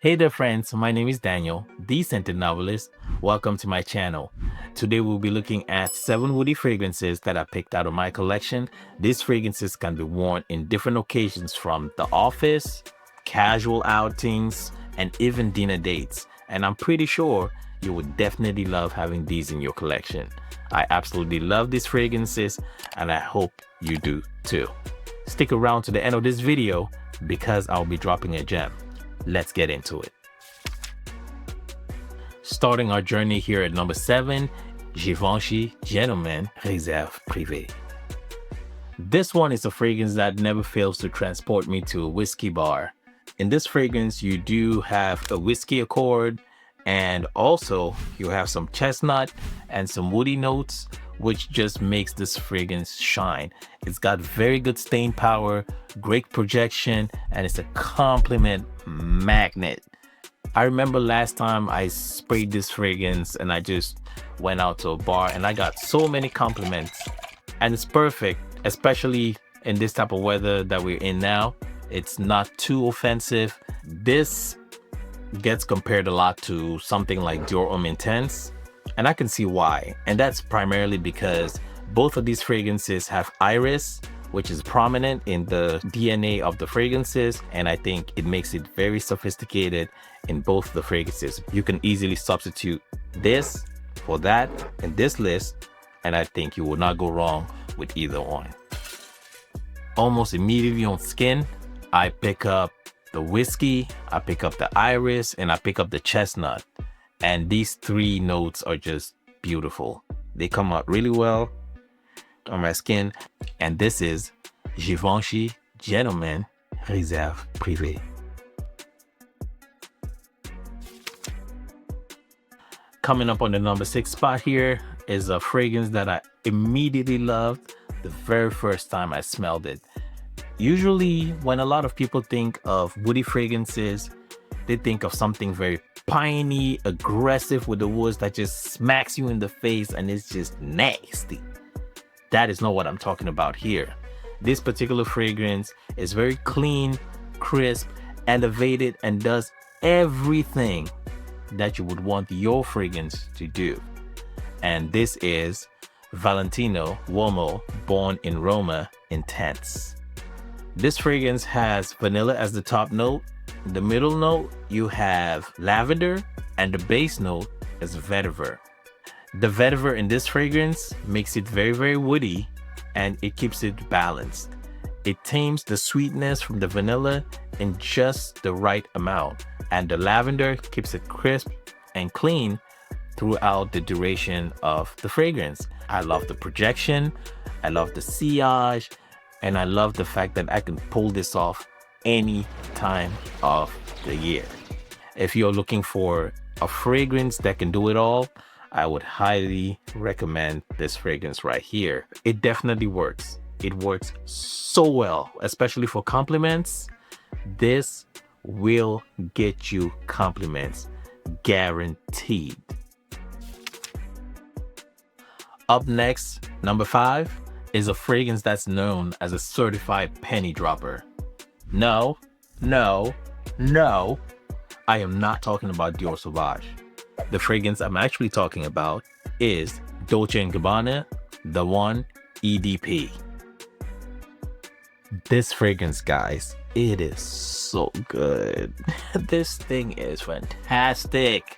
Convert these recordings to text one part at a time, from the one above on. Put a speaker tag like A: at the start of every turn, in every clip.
A: Hey there friends, my name is Daniel, the Scented Novelist. Welcome to my channel. Today we'll be looking at 7 woody fragrances that I picked out of my collection. These fragrances can be worn in different occasions from the office, casual outings, and even dinner dates. And I'm pretty sure you would definitely love having these in your collection. I absolutely love these fragrances and I hope you do too. Stick around to the end of this video because I'll be dropping a gem. Let's get into it. Starting our journey here at number 7, Givenchy Gentleman Réserve Privée. This one is a fragrance that never fails to transport me to a whiskey bar. In this fragrance, you do have a whiskey accord, and also you have some chestnut and some woody notes, which just makes this fragrance shine. It's got very good stain power, great projection, and it's a compliment magnet. I remember last time I sprayed this fragrance and I just went out to a bar and I got so many compliments, and it's perfect, especially in this type of weather that we're in now. It's not too offensive. This gets compared a lot to something like Dior Homme Intense, and I can see why. And that's primarily because both of these fragrances have iris, which is prominent in the DNA of the fragrances, and I think it makes it very sophisticated in both the fragrances. You can easily substitute this for that in this list, and I think you will not go wrong with either one. Almost immediately on skin, I pick up the whiskey, I pick up the iris, and I pick up the chestnut. And these 3 notes are just beautiful. They come out really well on my skin. And this is Givenchy Gentleman Réserve Privée. Coming up on the number 6 spot here is a fragrance that I immediately loved the very first time I smelled it. Usually when a lot of people think of woody fragrances, they think of something very piney, aggressive with the woods that just smacks you in the face and it's just nasty. That is not what I'm talking about here. This particular fragrance is very clean, crisp, elevated, and does everything that you would want your fragrance to do. And this is Valentino Uomo Born in Roma Intense. This fragrance has vanilla as the top note. The middle note, you have lavender, and the base note is vetiver. The vetiver in this fragrance makes it very, very woody, and it keeps it balanced. It tames the sweetness from the vanilla in just the right amount, and the lavender keeps it crisp and clean throughout the duration of the fragrance. I love the projection, I love the sillage, and I love the fact that I can pull this off any time of the year. If you're looking for a fragrance that can do it all, I would highly recommend this fragrance right here. It definitely works. It works so well, especially for compliments. This will get you compliments, guaranteed. Up next, number 5 is a fragrance that's known as a certified penny dropper. No, no, no, I am not talking about Dior Sauvage. The fragrance I'm actually talking about is Dolce & Gabbana, the one EDP. This fragrance, guys, it is so good. This thing is fantastic.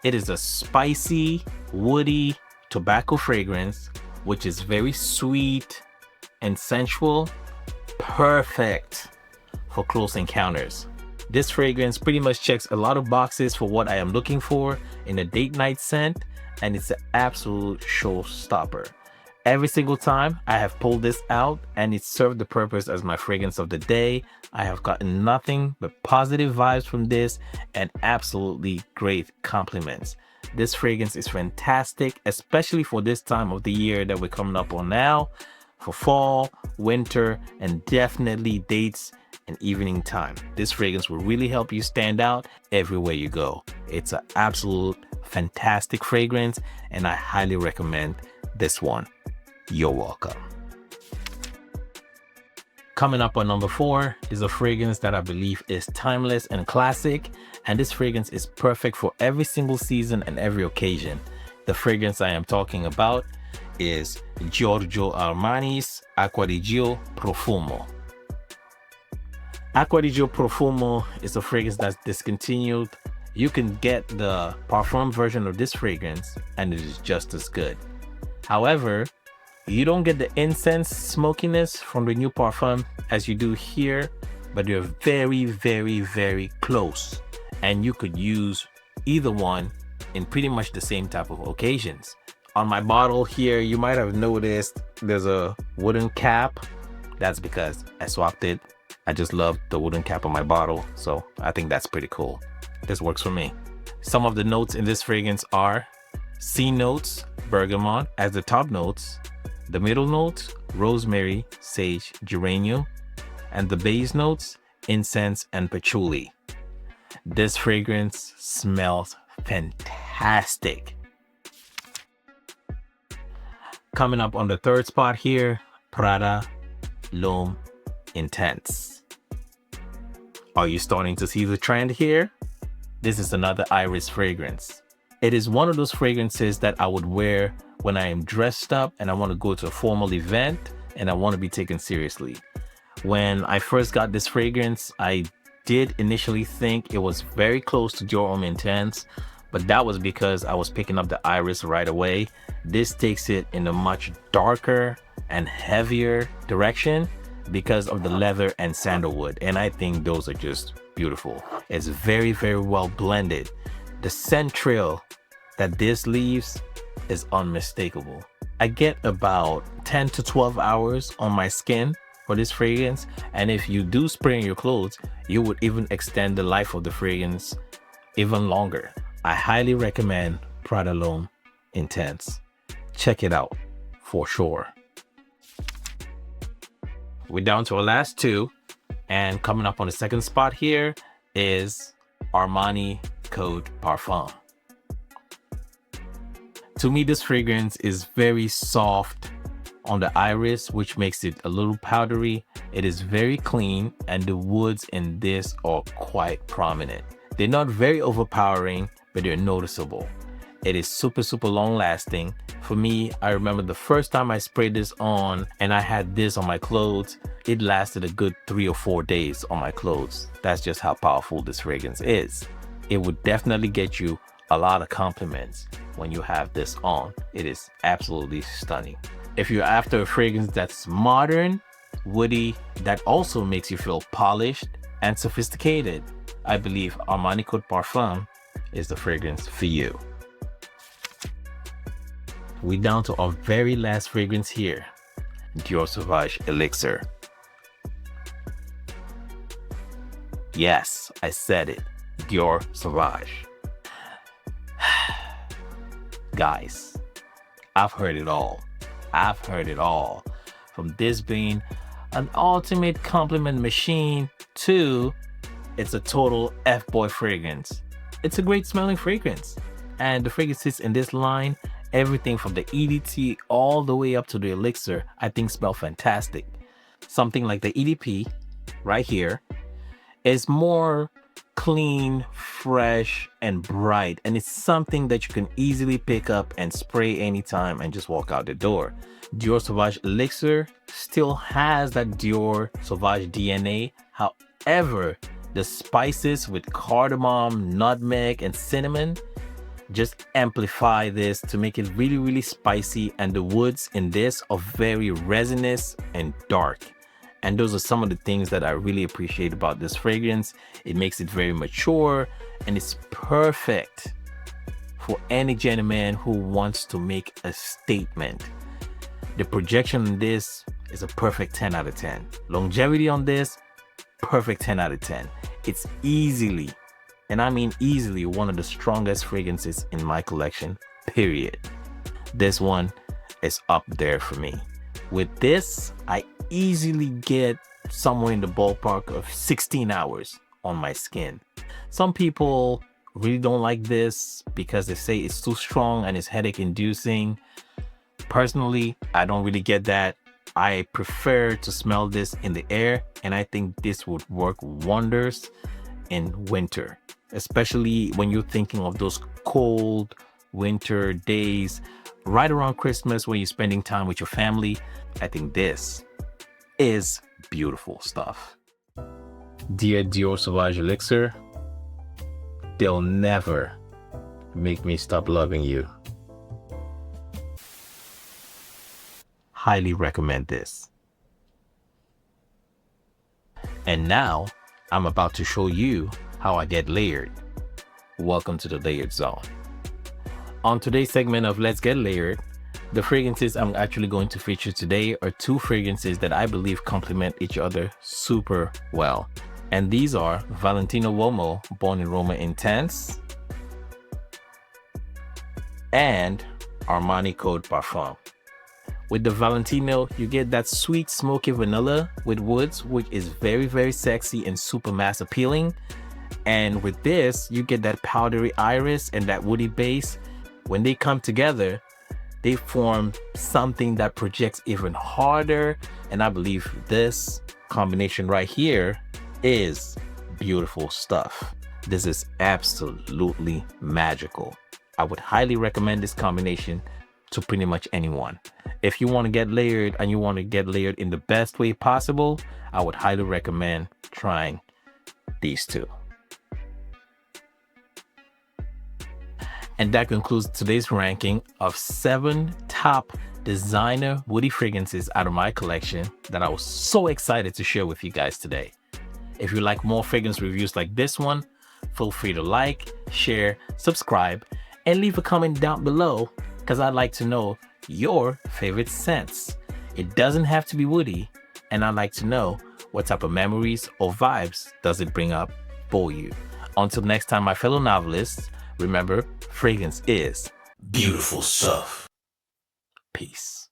A: It is a spicy, woody tobacco fragrance, which is very sweet and sensual, perfect for close encounters. This fragrance pretty much checks a lot of boxes for what I am looking for in a date night scent, and it's an absolute showstopper. Every single time I have pulled this out and it served the purpose as my fragrance of the day. I have gotten nothing but positive vibes from this and absolutely great compliments. This fragrance is fantastic, especially for this time of the year that we're coming up on now, for fall, winter, and definitely dates and evening time. This fragrance will really help you stand out everywhere you go. It's an absolute fantastic fragrance and I highly recommend this one. You're welcome. Coming up on number 4 is a fragrance that I believe is timeless and classic, and this fragrance is perfect for every single season and every occasion. The fragrance I am talking about is Giorgio Armani's Acqua di Gio Profumo. Acqua di Gio Profumo is a fragrance that's discontinued. You can get the parfum version of this fragrance and it is just as good. However, you don't get the incense smokiness from the new parfum as you do here, but they're very, very, very close. And you could use either one in pretty much the same type of occasions. On my bottle here, you might have noticed there's a wooden cap. That's because I swapped it. I just love the wooden cap on my bottle, so I think that's pretty cool. This works for me. Some of the notes in this fragrance are C notes, bergamot as the top notes, the middle notes, rosemary, sage, geranium, and the base notes, incense and patchouli. This fragrance smells fantastic. Coming up on the third spot here, Prada L'Homme Intense. Are you starting to see the trend here? This is another iris fragrance. It is one of those fragrances that I would wear when I am dressed up and I want to go to a formal event and I want to be taken seriously. When I first got this fragrance, I did initially think it was very close to Dior Homme Intense, but that was because I was picking up the iris right away. This takes it in a much darker and heavier direction because of the leather and sandalwood, and I think those are just beautiful. It's very, very well blended. The scent trail that this leaves is unmistakable. I get about 10 to 12 hours on my skin for this fragrance, and if you do spray in your clothes, you would even extend the life of the fragrance even longer. I highly recommend Prada L'Homme Intense. Check it out for sure. We're down to our last two, and coming up on the second spot here is Armani Code Parfum. To me, this fragrance is very soft on the iris, which makes it a little powdery. It is very clean, and the woods in this are quite prominent. They're not very overpowering, but they're noticeable. It is super, super long lasting. For me, I remember the first time I sprayed this on and I had this on my clothes, it lasted a good 3 or 4 days on my clothes. That's just how powerful this fragrance is. It would definitely get you a lot of compliments when you have this on. It is absolutely stunning. If you're after a fragrance that's modern, woody, that also makes you feel polished and sophisticated, I believe Armani Code Parfum is the fragrance for you. We're down to our very last fragrance here, Dior Sauvage Elixir. Yes, I said it, Dior Sauvage. Guys, I've heard it all. I've heard it all. From this being an ultimate compliment machine to it's a total F-boy fragrance. It's a great smelling fragrance. And the fragrances in this line, everything from the EDT all the way up to the Elixir, I think smell fantastic. Something like the EDP right here is more clean, fresh, and bright, and it's something that you can easily pick up and spray anytime and just walk out the door. Dior Sauvage Elixir still has that Dior Sauvage DNA. However, the spices with cardamom, nutmeg, and cinnamon just amplify this to make it really, really spicy, and the woods in this are very resinous and dark. And those are some of the things that I really appreciate about this fragrance. It makes it very mature, and it's perfect for any gentleman who wants to make a statement. The projection on this is a perfect 10 out of 10. Longevity on this, perfect 10 out of 10. It's easily, and I mean easily, one of the strongest fragrances in my collection, period. This one is up there for me. With this, I easily get somewhere in the ballpark of 16 hours on my skin. Some people really don't like this because they say it's too strong and it's headache inducing. Personally, I don't really get that. I prefer to smell this in the air, and I think this would work wonders in winter, especially when you're thinking of those cold winter days right around Christmas when you're spending time with your family. I think this is beautiful stuff. Dear Dior Sauvage Elixir, they'll never make me stop loving you. Highly recommend this. And now I'm about to show you how I get layered. Welcome to the layered zone. On today's segment of Let's Get Layered, the fragrances I'm actually going to feature today are two fragrances that I believe complement each other super well. And these are Valentino Uomo Bon Aroma Intense and Armani Code Parfum. With the Valentino, you get that sweet smoky vanilla with woods, which is very, very sexy and super mass appealing. And with this, you get that powdery iris and that woody base. When they come together, they form something that projects even harder. And I believe this combination right here is beautiful stuff. This is absolutely magical. I would highly recommend this combination to pretty much anyone. If you want to get layered and you want to get layered in the best way possible, I would highly recommend trying these two. And that concludes today's ranking of 7 top designer woody fragrances out of my collection that I was so excited to share with you guys today. If you like more fragrance reviews like this one, feel free to like, share, subscribe, and leave a comment down below, because I'd like to know your favorite scents. It doesn't have to be woody, and I'd like to know what type of memories or vibes does it bring up for you. Until next time, my fellow novelists, remember, fragrance is beautiful stuff. Peace.